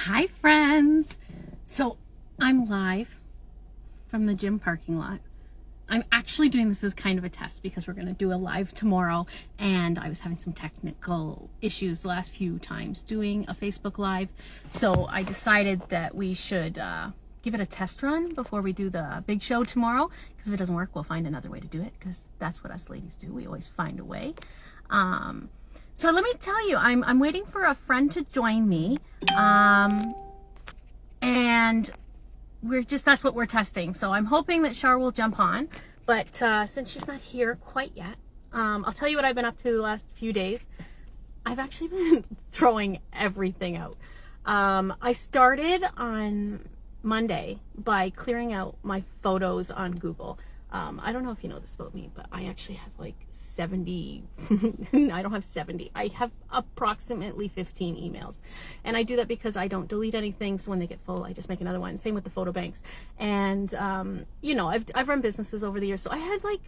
Hi friends! So I'm live from the gym parking lot. I'm actually doing this as kind of a test because we're going to do a live tomorrow, and I was having some technical issues the last few times doing a Facebook Live. So I decided that we should give it a test run before we do the big show tomorrow, because if it doesn't work, we'll find another way to do it, because that's what us ladies do. We always find a way. So let me tell you, I'm waiting for a friend to join me, and that's what we're testing. So I'm hoping that Char will jump on, but since she's not here quite yet, I'll tell you what I've been up to the last few days. I've actually been throwing everything out. I started on Monday by clearing out my photos on Google. I don't know if you know this about me, but I actually have like 70, I don't have 70. I have approximately 15 emails. And I do that because I don't delete anything. So when they get full, I just make another one. Same with the photo banks. And, you know, I've run businesses over the years. So I had like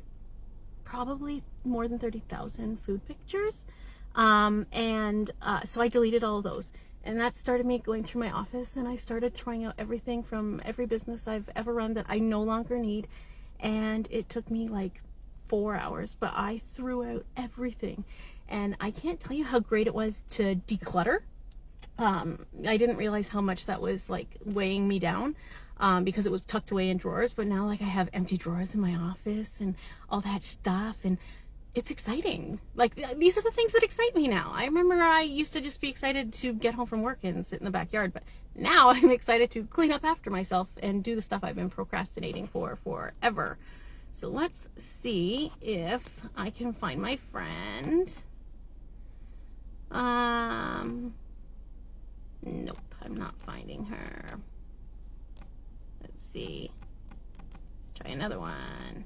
probably more than 30,000 food pictures. So I deleted all of those. And that started me going through my office, and I started throwing out everything from every business I've ever run that I no longer need. And it took me like 4 hours, but I threw out everything, and I can't tell you how great it was to declutter. I didn't realize how much that was like weighing me down, because it was tucked away in drawers, but now like I have empty drawers in my office and all that stuff, and it's exciting. Like, these are the things that excite me now. I remember I used to just be excited to get home from work and sit in the backyard, but now I'm excited to clean up after myself and do the stuff I've been procrastinating for forever. So let's see if I can find my friend. Nope, I'm not finding her. Let's see. Let's try another one.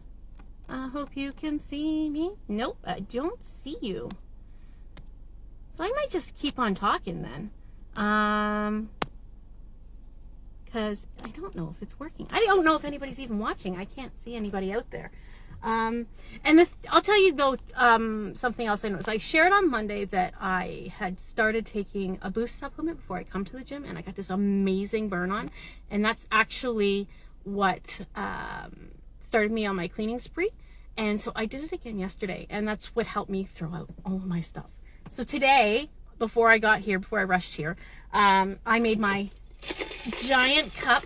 I hope you can see me. Nope, I don't see you. So I might just keep on talking then. Because I don't know if it's working. I don't know if anybody's even watching. I can't see anybody out there. And I'll tell you though, something else I noticed. I shared on Monday that I had started taking a boost supplement before I come to the gym, and I got this amazing burn on. And that's actually what started me on my cleaning spree. And so I did it again yesterday, and that's what helped me throw out all of my stuff. So today, before I rushed here, I made my giant cup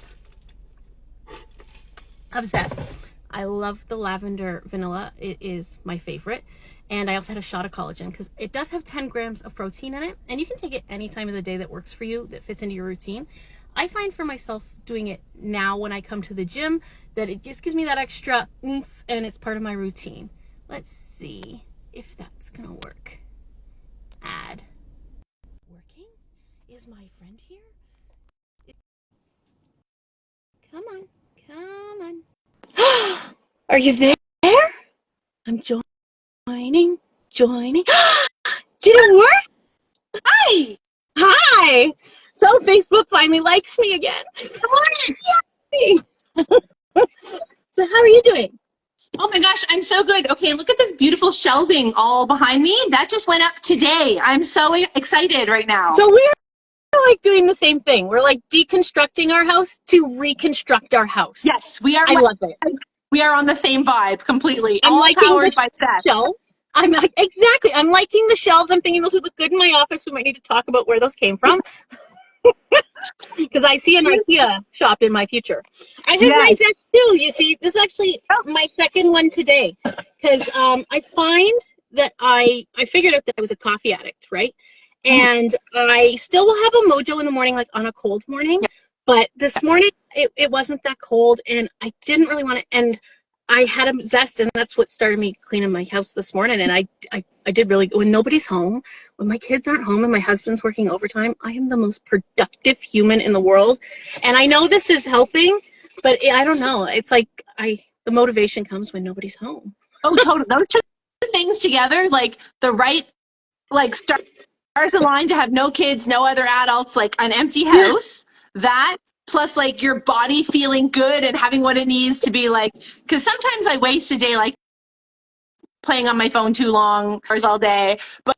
of Zest. I love the lavender vanilla. It is my favorite. And I also had a shot of collagen, because it does have 10 grams of protein in it, and you can take it any time of the day that works for you, that fits into your routine. I find for myself doing it now when I come to the gym that it just gives me that extra oomph, and it's part of my routine. Let's see if that's gonna work. Add. Working? Is my friend here? Come on, come on. Are you there? I'm joining. Did it work? Hi! Hi! So Facebook finally likes me again. Come on! Yay! So how are you doing? Oh my gosh, I'm so good. Okay, look at this beautiful shelving all behind me. That just went up today. I'm so excited right now. So we're like doing the same thing. We're like deconstructing our house to reconstruct our house. Yes, we are. I love it. We are on the same vibe completely. I'm all liking powered by Zest. I'm like, exactly. I'm liking the shelves. I'm thinking those would look good in my office. We might need to talk about where those came from. Because I see an IKEA shop in my future. I have my Zest too. You see, this is actually my second one today. Because I find that I figured out that I was a coffee addict, right? And I still will have a Mojo in the morning, like on a cold morning. But this morning, it wasn't that cold, and I didn't really want to. And I had a Zest, and that's what started me cleaning my house this morning. And I did really, when nobody's home, when my kids aren't home and my husband's working overtime, I am the most productive human in the world. And I know this is helping, but I don't know. It's like the motivation comes when nobody's home. Oh, totally. Those two things together, like the right, like stars aligned to have no kids, no other adults, like an empty house. That plus like your body feeling good and having what it needs to be like, because sometimes I waste a day like playing on my phone too long, hours all day, but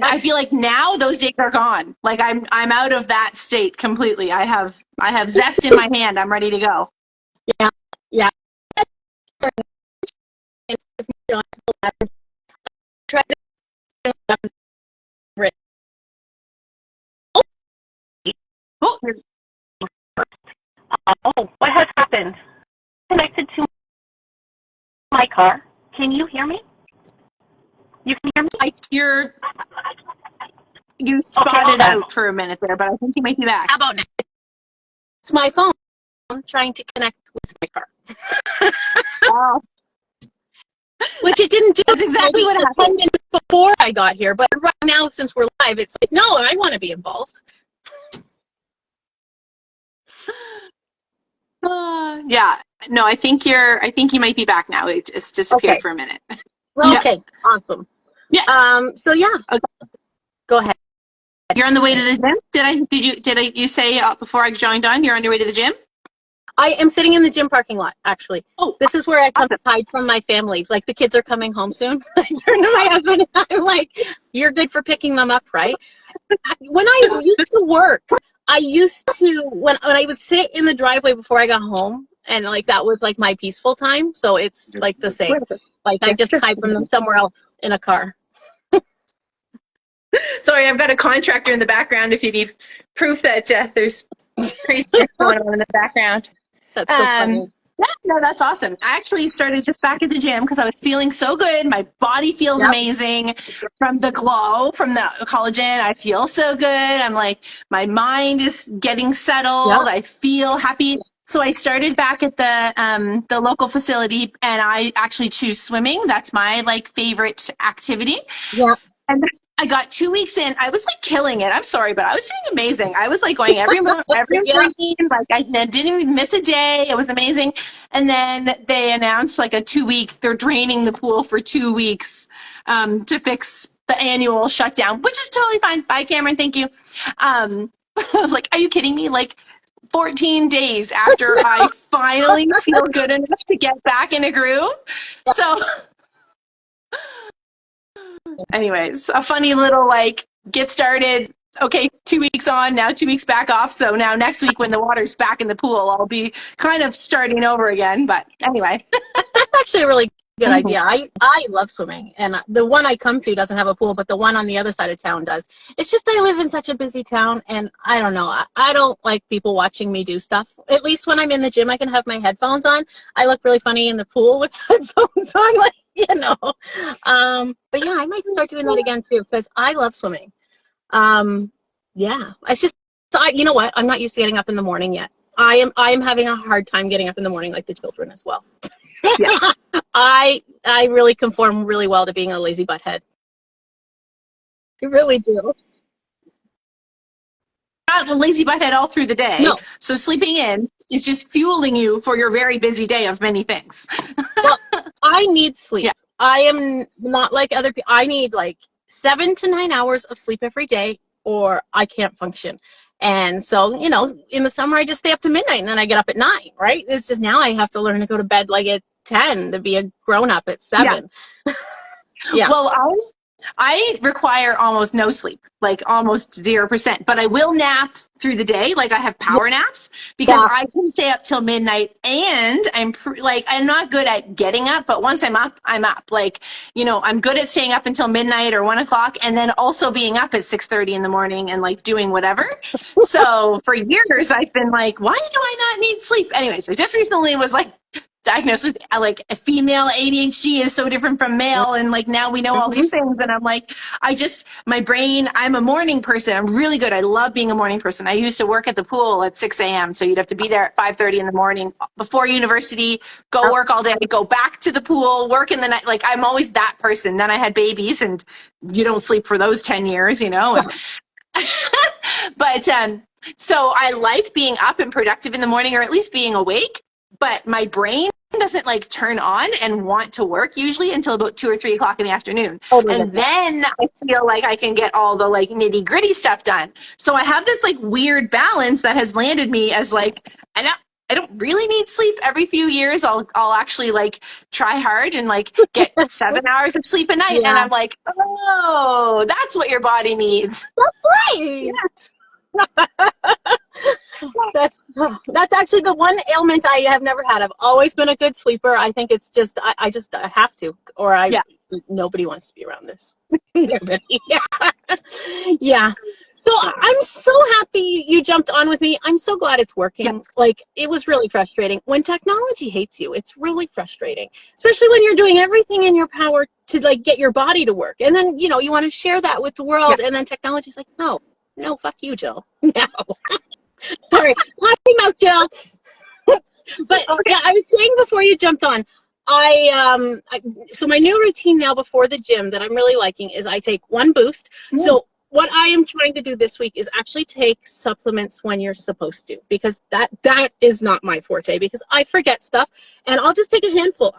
I feel like now those days are gone. Like I'm out of that state completely. I have Zest in my hand. I'm ready to go. Yeah. Yeah. Try to Oh, what has happened? Connected to my car. Can you hear me? You can hear me? You spotted out for a minute there, but I think you might be back. How about now? It's my phone trying to connect with my car. Oh, Which it didn't do. that's exactly what happened. 10 minutes before I got here, but right now, since we're live, it's like, no, I want to be involved. Yeah. No, I think you might be back now. It just disappeared for a minute. Okay, awesome. Yes. So yeah. Okay. Go ahead. You're on the way to the gym? Did you say before I joined on, you're on your way to the gym? I am sitting in the gym parking lot, actually. Oh, this is where I come to hide from my family. Like, the kids are coming home soon. I turn to my husband and I'm like, you're good for picking them up, right? When I used to work, I used to, when I would sit in the driveway before I got home, and like that was like my peaceful time. So it's like the same. Like, I just hide from them somewhere else in a car. Sorry, I've got a contractor in the background if you need proof that there's crazy going on in the background. That's so funny. Yeah, no, that's awesome. I actually started just back at the gym because I was feeling so good. My body feels amazing from the glow, from the collagen. I feel so good. I'm like, my mind is getting settled. I feel happy. So I started back at the local facility, and I actually choose swimming. That's my like favorite activity. Yeah. And I got 2 weeks in. I was like killing it. I'm sorry, but I was doing amazing. I was like going every morning, like I didn't even miss a day. It was amazing. And then they announced like a 2-week, they're draining the pool for 2 weeks to fix the annual shutdown, which is totally fine. Bye, Cameron. Thank you. I was like, are you kidding me? Like 14 days after I finally feel good enough to get back in a groove. So anyways, a funny little like get started. Okay, 2 weeks on, now 2 weeks back off. So now next week when the water's back in the pool, I'll be kind of starting over again. But anyway. That's actually a really good idea. I love swimming, and the one I come to doesn't have a pool, but the one on the other side of town does. It's just I live in such a busy town, and I don't know. I don't like people watching me do stuff. At least when I'm in the gym, I can have my headphones on. I look really funny in the pool with headphones on, like, you know. But yeah, I might start doing that again too because I love swimming. Yeah, it's just, you know what? I'm not used to getting up in the morning yet. I am having a hard time getting up in the morning like the children as well. Yeah. I really conform really well to being a lazy butthead. I really do. Not a lazy butthead all through the day. No. So sleeping in is just fueling you for your very busy day of many things. Well, I need sleep. Yeah. I am not like other people. I need like 7 to 9 hours of sleep every day or I can't function. And so, you know, in the summer, I just stay up to midnight and then I get up at 9, right? It's just now I have to learn to go to bed like at 10 to be a grown-up at 7. Yeah. Yeah. Well, I require almost no sleep, like almost 0%, but I will nap through the day. Like I have power naps because I can stay up till midnight, and I'm not good at getting up, but once I'm up, I'm up. Like, you know, I'm good at staying up until midnight or 1 o'clock and then also being up at 6:30 in the morning and like doing whatever. So for years I've been like, why do I not need sleep? Anyways, I just recently was like, diagnosed with like a female ADHD is so different from male, and like now we know all these things, and I'm like, my brain, I'm a morning person. I'm really good. I love being a morning person. I used to work at the pool at 6 a.m. so you'd have to be there at 5:30 in the morning before university, go work all day, go back to the pool, work in the night. Like I'm always that person. Then I had babies, and you don't sleep for those 10 years, you know. But so I like being up and productive in the morning, or at least being awake. But my brain doesn't like turn on and want to work usually until about 2 or 3 o'clock in the afternoon. And then I feel like I can get all the like nitty gritty stuff done. So I have this like weird balance that has landed me as like, I I don't really need sleep. Every few years I'll actually like try hard and like get 7 hours of sleep a night. And Yeah. I'm like, oh, that's what your body needs. Right. That's actually the one ailment I have never had. I've always been a good sleeper. I think it's just I have to, or Yeah. nobody wants to be around this. Nobody. Yeah. Yeah. So I'm so happy you jumped on with me. I'm so glad it's working. Yeah. Like, it was really frustrating. When technology hates you, it's really frustrating, especially when you're doing everything in your power to like get your body to work. And then, you know, you want to share that with the world. Yeah. And then technology's like, no, fuck you, Jill. No. Sorry. Happy mouth, Jill. But yeah, I was saying before you jumped on, so my new routine now before the gym that I'm really liking is I take one boost. So what I am trying to do this week is actually take supplements when you're supposed to, because that is not my forte, because I forget stuff and I'll just take a handful.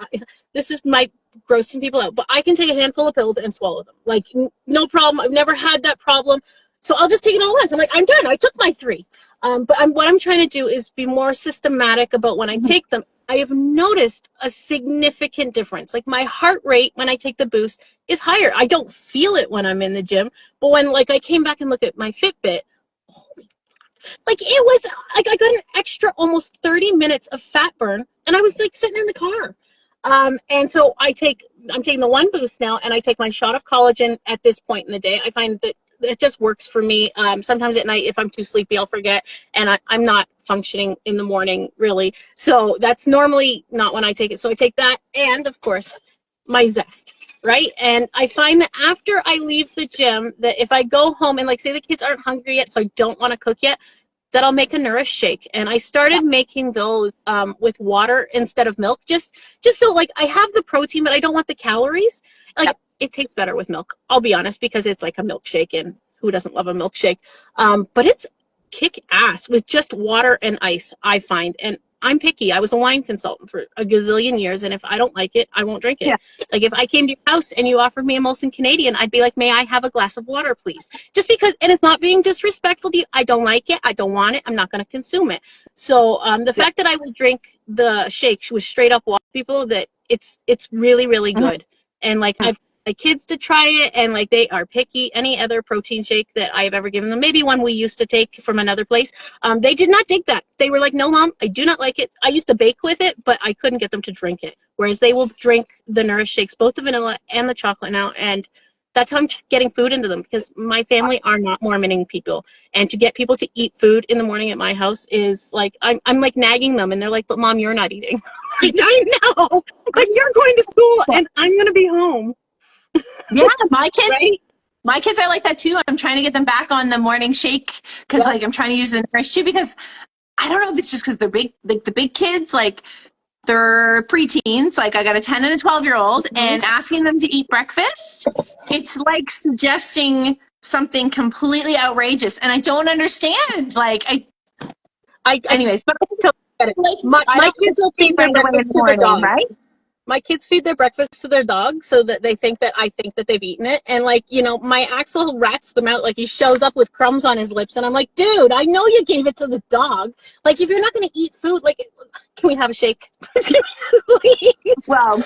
This is my grossing people out, but I can take a handful of pills and swallow them. Like, no problem. I've never had that problem. So I'll just take it all at once. I'm like, I'm done. I took my 3. But what I'm trying to do is be more systematic about when I take them. I have noticed a significant difference. Like, my heart rate when I take the boost is higher. I don't feel it when I'm in the gym, but when like I came back and looked at my Fitbit, like it was like I got an extra almost 30 minutes of fat burn, and I was like sitting in the car. And so I'm taking the one boost now, and I take my shot of collagen at this point in the day. I find that it just works for me. Sometimes at night, if I'm too sleepy, I'll forget, and I'm not functioning in the morning really. So that's normally not when I take it. So I take that, and of course, my Zest, right? And I find that after I leave the gym, that if I go home and like say the kids aren't hungry yet, so I don't want to cook yet, that I'll make a Nourish shake. And I started making those with water instead of milk, just so like I have the protein, but I don't want the calories. Like, it tastes better with milk, I'll be honest, because it's like a milkshake, and who doesn't love a milkshake? But it's kick ass with just water and ice, I find. And I'm picky. I was a wine consultant for a gazillion years, and if I don't like it, I won't drink it. Yeah. Like, if I came to your house and you offered me a Molson Canadian, I'd be like, may I have a glass of water, please? Just because, and it's not being disrespectful to you. I don't like it. I don't want it. I'm not going to consume it. So the fact that I would drink the shake was straight up water, people, that it's really, really good. And like, I've my kids to try it, and like they are picky. Any other protein shake that I have ever given them, maybe one we used to take from another place, they did not dig that. They were like, no, Mom, I do not like it. I used to bake with it, but I couldn't get them to drink it. Whereas they will drink the Nourish shakes, both the vanilla and the chocolate now, and that's how I'm getting food into them, because my family are not Mormoning people. And to get people to eat food in the morning at my house is like, I'm like nagging them, and they're like, but Mom, you're not eating. Like, I know, but you're going to school and I'm going to be home. Yeah, my kids, right? my kids are like that too. I'm trying to get them back on the morning shake, because like I'm trying to use the Nourish too, because I don't know if it's just because they're big, like the big kids, like they're preteens. Like I got a 10 and a 12-year-old, and asking them to eat breakfast, it's like suggesting something completely outrageous, and I don't understand. Like anyways, but like, my kids will feed their breakfast to the dog, right? My kids feed their breakfast to their dog so that they think that I think that they've eaten it. And like, you know, my Axel rats them out. Like, he shows up with crumbs on his lips, and I'm like, dude, I know you gave it to the dog. Like, if you're not going to eat food, like, can we have a shake? Well,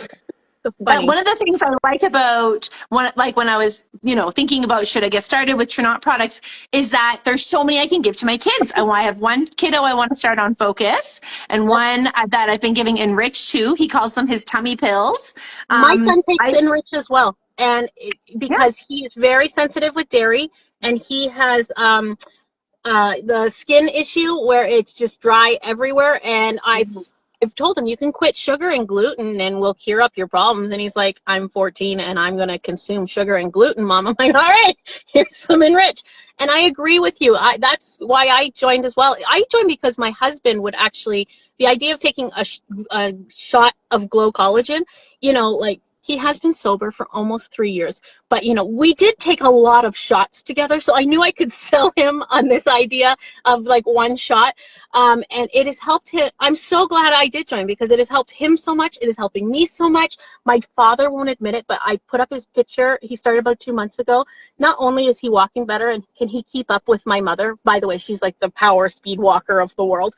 but one of the things I like about when I was, thinking about should I get started with Trinot products, is that there's so many I can give to my kids. I have one kiddo I want to start on Focus, and one that I've been giving Enrich to. He calls them his tummy pills. My son takes Enrich as well, and because he is very sensitive with dairy, and he has the skin issue where it's just dry everywhere, and I've told him, you can quit sugar and gluten and we'll cure up your problems. And he's like, I'm 14 and I'm going to consume sugar and gluten, Mom. I'm like, all right, here's some Enrich. And I agree with you. That's why I joined as well. I joined because my husband would actually, the idea of taking a shot of Glow Collagen, like, he has been sober for almost 3 years, but we did take a lot of shots together, so I knew I could sell him on this idea of like one shot, and it has helped him. I'm so glad I did join, because it has helped him so much. It is helping me so much. My father won't admit it, but I put up his picture. He started about 2 months ago. Not only is he walking better, and can he keep up with my mother? By the way, she's like the power speed walker of the world.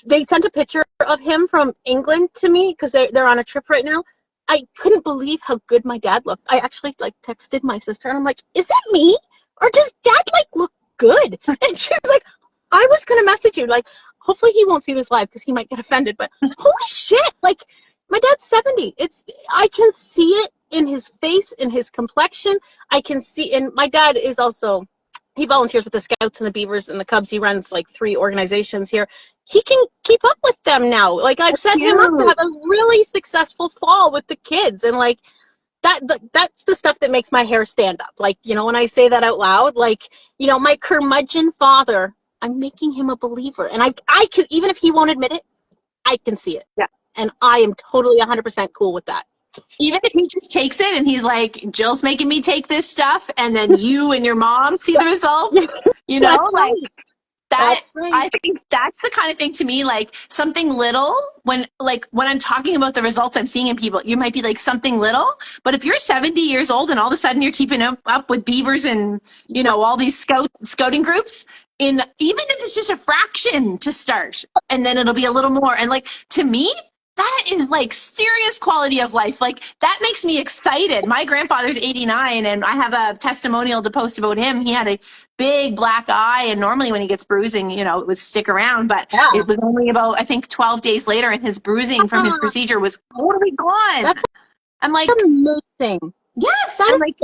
they sent a picture of him from England to me because they're on a trip right now. I couldn't believe how good my dad looked. I actually like texted my sister and I'm like, is that me? Or does dad like look good? And she's like, I was gonna message you. Like, hopefully he won't see this live because he might get offended. But holy shit, like my dad's 70. I can see it in his face, in his complexion. I can see, and my dad is also, he volunteers with the Scouts and the Beavers and the Cubs. He runs like 3 organizations here. He can keep up with them now. Like I've set him up to have a really successful fall with the kids, and like that's the stuff that makes my hair stand up. Like, you know, when I say that out loud, like, you know, my curmudgeon father, I'm making him a believer, and I can, even if he won't admit it, I can see it. Yeah. And I am totally 100% cool with that. Even if he just takes it and he's like, Jill's making me take this stuff, and then you and your mom see the results, you know, like that. Right. I think that's the kind of thing to me, like something little, when I'm talking about the results I'm seeing in people, you might be like something little, but if you're 70 years old and all of a sudden you're keeping up with beavers and, you know, all these scouting groups, even if it's just a fraction to start, and then it'll be a little more. And like, to me, that is like serious quality of life. Like that makes me excited. My grandfather's 89 and I have a testimonial to post about him. He had a big black eye, and normally when he gets bruising, you know, it would stick around, but it was only about, I think, 12 days later, and his bruising from his procedure was totally gone. I'm like, amazing. Yes. I'm like,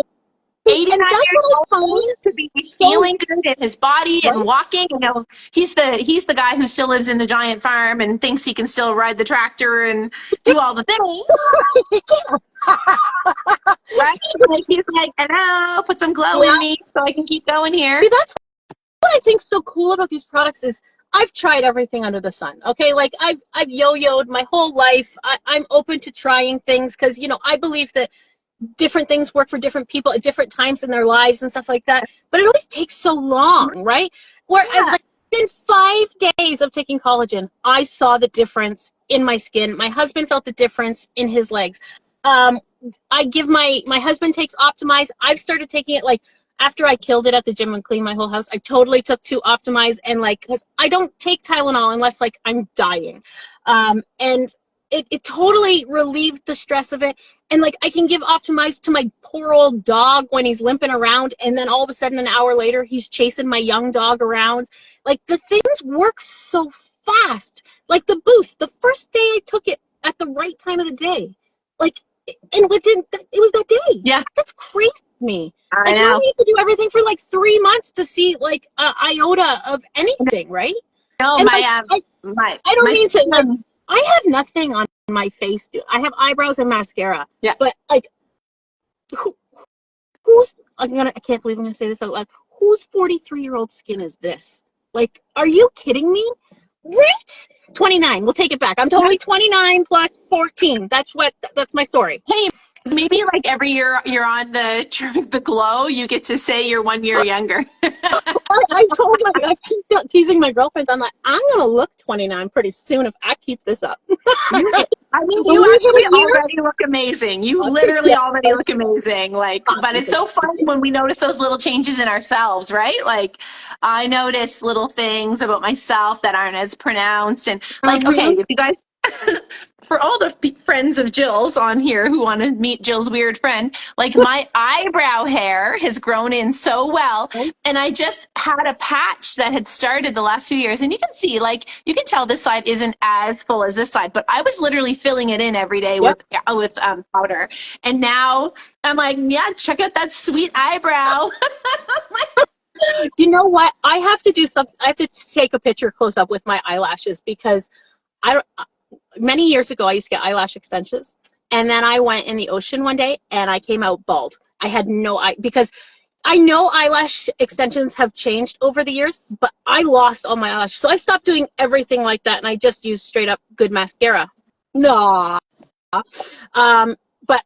89 years old to be feeling good in his body and walking. You know, he's the guy who still lives in the giant farm and thinks he can still ride the tractor and do all the things. Right? Like he's like, hello, put some glow in me so I can keep going here. See, that's what I think's so cool about these products is I've tried everything under the sun. Okay, like I've yo-yoed my whole life. I'm open to trying things because, you know, I believe that different things work for different people at different times in their lives and stuff like that. But it always takes so long, right? Whereas like in 5 days of taking collagen, I saw the difference in my skin. My husband felt the difference in his legs. I give my husband takes Optimize. I've started taking it like after I killed it at the gym and cleaned my whole house. I totally took to Optimize, and like, because I don't take Tylenol unless like I'm dying. And it totally relieved the stress of it. And like I can give Optimize to my poor old dog when he's limping around, and then all of a sudden an hour later he's chasing my young dog around. Like the things work so fast. Like the boost, the first day I took it at the right time of the day, like, and it was that day. Yeah, that's crazy to me. I know. You need to do everything for like 3 months to see like iota of anything, right? No, and I don't mean to. Like, I have nothing on my face, dude. I have eyebrows and mascara. Yeah. But like, who's? I can't believe I'm gonna say this out loud. Whose 43-year-old skin is this? Like, are you kidding me? Right? 29. We'll take it back. I'm totally 29 plus 14. That's my story. Hey, maybe like every year you're on the glow, you get to say you're 1 year younger. I keep teasing my girlfriends. I'm like, I'm gonna look 29 pretty soon if I keep this up. I mean, you actually already look amazing. You literally already look amazing. Like, but it's so fun when we notice those little changes in ourselves, right? Like, I notice little things about myself that aren't as pronounced, and like, okay, if you guys. For all the friends of Jill's on here who want to meet Jill's weird friend, like my eyebrow hair has grown in so well, and I just had a patch that had started the last few years, and you can see, like, you can tell this side isn't as full as this side, but I was literally filling it in every day with powder, and now I'm like, yeah, check out that sweet eyebrow. You know what? I have to do something. I have to take a picture close up with my eyelashes because many years ago, I used to get eyelash extensions, and then I went in the ocean one day, and I came out bald. I had no because I know eyelash extensions have changed over the years, but I lost all my eyelashes, so I stopped doing everything like that, and I just used straight up good mascara. No, but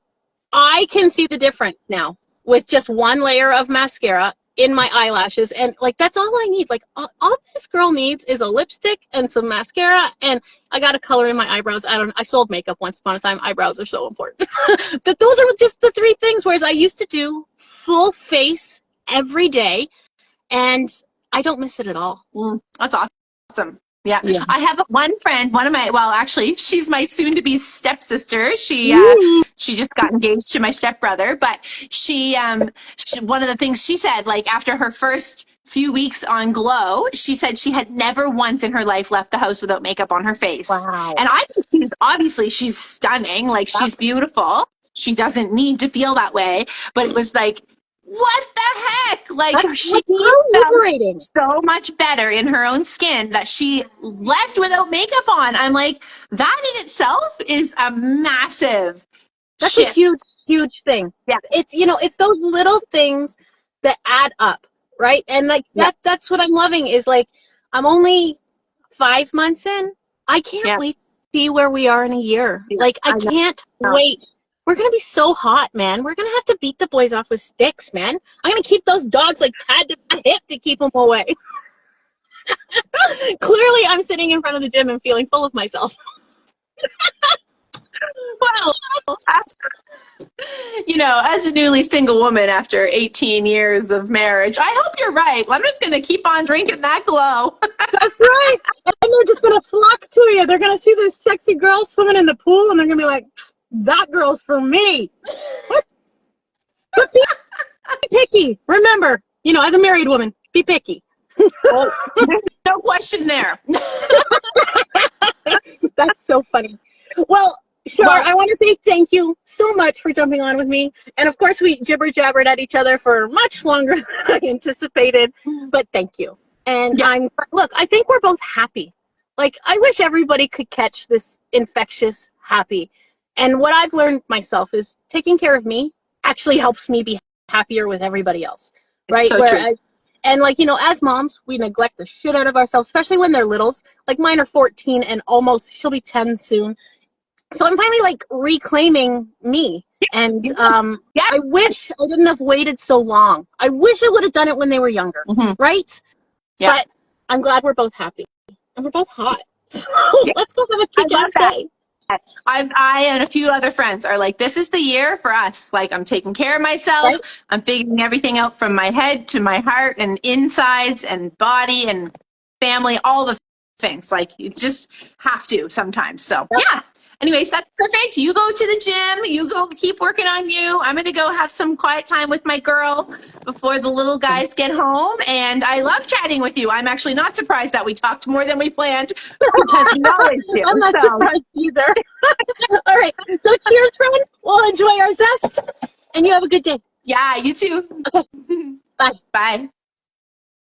I can see the difference now with just one layer of mascara in my eyelashes, and like that's all I need. Like all this girl needs is a lipstick and some mascara, and I got a color in my eyebrows. I sold makeup once upon a time. Eyebrows are so important. But those are just the 3 things, whereas I used to do full face every day, and I don't miss it at all. That's awesome. Yeah. Yeah. I have one friend, actually, she's my soon-to-be stepsister. She just got engaged to my stepbrother, but one of the things she said, like after her first few weeks on Glow, she said she had never once in her life left the house without makeup on her face. Wow. And I think she's stunning, like she's beautiful. She doesn't need to feel that way, but it was like, what the heck? Like she felt liberating. so much better in her own skin that she left without makeup on. I'm like, that in itself is a massive That's shift. a huge, huge thing. Yeah. It's, it's those little things that add up, right? And like that's what I'm loving is like, I'm only 5 months in. I can't wait to see where we are in a year. Yeah, Like, I can't wait. We're going to be so hot, man. We're going to have to beat the boys off with sticks, man. I'm going to keep those dogs like tied to my hip to keep them away. Clearly, I'm sitting in front of the gym and feeling full of myself. Well, as a newly single woman after 18 years of marriage, I hope you're right. I'm just going to keep on drinking that Glow. That's right. And they're just going to flock to you. They're going to see this sexy girl swimming in the pool, and they're going to be like, that girl's for me. But be picky. Remember, as a married woman, be picky. Oh, there's no question there. That's so funny. Well, Char, I want to say thank you so much for jumping on with me. And of course, we jibber-jabbered at each other for much longer than I anticipated. But thank you. And I think we're both happy. Like, I wish everybody could catch this infectious happy. And what I've learned myself is taking care of me actually helps me be happier with everybody else, right? So true. And like, as moms, we neglect the shit out of ourselves, especially when they're littles. Like mine are 14 and she'll be 10 soon. So I'm finally like reclaiming me. And I wish I didn't have waited so long. I wish I would have done it when they were younger, right? Yeah. But I'm glad we're both happy. And we're both hot. So let's go have a kick-ass day. I and a few other friends are like, this is the year for us. Like, I'm taking care of myself. Right? I'm figuring everything out from my head to my heart and insides and body and family, all the things. Like, you just have to sometimes. So, yeah. Anyways, that's perfect. You go to the gym. You go keep working on you. I'm going to go have some quiet time with my girl before the little guys get home. And I love chatting with you. I'm actually not surprised that we talked more than we planned. I'm not surprised either. All right. So cheers, friend. We'll enjoy our Zest. And you have a good day. Yeah, you too. Okay. Bye. Bye.